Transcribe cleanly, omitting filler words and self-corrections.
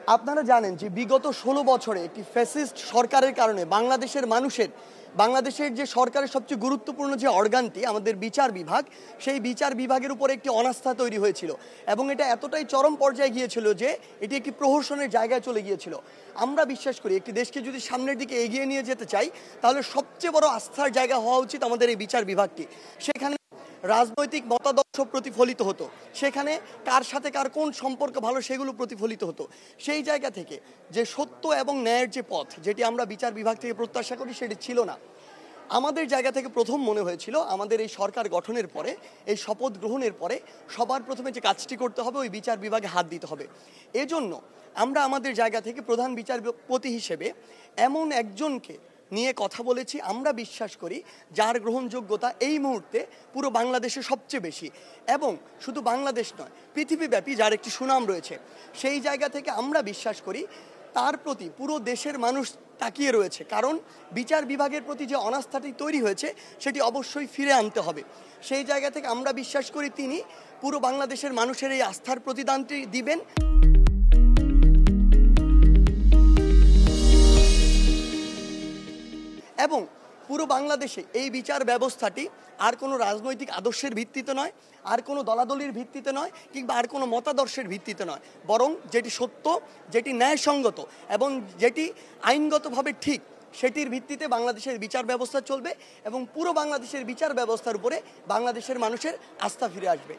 আপনারা জানেন যে বিগত ১৬ বছরে একটি ফ্যাসিস্ট সরকারের কারণে বাংলাদেশের যে সরকারের সবচেয়ে গুরুত্বপূর্ণ যে অর্গানটি আমাদের বিচার বিভাগ, সেই বিচার বিভাগের উপর একটি অনাস্থা তৈরি হয়েছিল এবং এটা এতটাই চরম পর্যায়ে গিয়েছিল যে এটি একটি প্রহসনের জায়গায় চলে গিয়েছিল। আমরা বিশ্বাস করি একটি দেশকে যদি সামনের দিকে এগিয়ে নিয়ে যেতে চাই তাহলে সবচেয়ে বড় আস্থার জায়গা হওয়া উচিত আমাদের এই বিচার বিভাগটি। সেখানে রাজনৈতিক মতাদর্শ প্রতিফলিত হতো, সেখানে কার সাথে কার কোন সম্পর্ক ভালো সেগুলো প্রতিফলিত হতো। সেই জায়গা থেকে যে সত্য এবং ন্যায়ের যে পথ যেটি আমরা বিচার বিভাগ থেকে প্রত্যাশা করি সেটি ছিল না। আমাদের জায়গা থেকে প্রথম মনে হয়েছিল আমাদের এই সরকার গঠনের পরে, এই শপথ গ্রহণের পরে সবার প্রথমে যে কাজটি করতে হবে ওই বিচার বিভাগে হাত দিতে হবে। এজন্য আমরা আমাদের জায়গা থেকে প্রধান বিচারপতি হিসেবে এমন একজনকে নিয়ে কথা বলেছি আমরা বিশ্বাস করি যার গ্রহণযোগ্যতা এই মুহূর্তে পুরো বাংলাদেশে সবচেয়ে বেশি, এবং শুধু বাংলাদেশ নয় পৃথিবীব্যাপী যার একটি সুনাম রয়েছে। সেই জায়গা থেকে আমরা বিশ্বাস করি তার প্রতি পুরো দেশের মানুষ তাকিয়ে রয়েছে, কারণ বিচার বিভাগের প্রতি যে অনাস্থাটি তৈরি হয়েছে সেটি অবশ্যই ফিরে আনতে হবে। সেই জায়গা থেকে আমরা বিশ্বাস করি তিনি পুরো বাংলাদেশের মানুষের এই আস্থার প্রতিদানটি দিবেন। এবং পুরো বাংলাদেশে এই বিচার ব্যবস্থাটি আর কোনো রাজনৈতিক আদর্শের ভিত্তিতে নয়, আর কোনো দলাদলির ভিত্তিতে নয়, কিংবা আর কোনো মতাদর্শের ভিত্তিতে নয়, বরং যেটি সত্য, যেটি ন্যায়সঙ্গত এবং যেটি আইনগতভাবে ঠিক সেটির ভিত্তিতে বাংলাদেশের বিচার ব্যবস্থা চলবে এবং পুরো বাংলাদেশের বিচার ব্যবস্থার উপরে বাংলাদেশের মানুষের আস্থা ফিরে আসবে।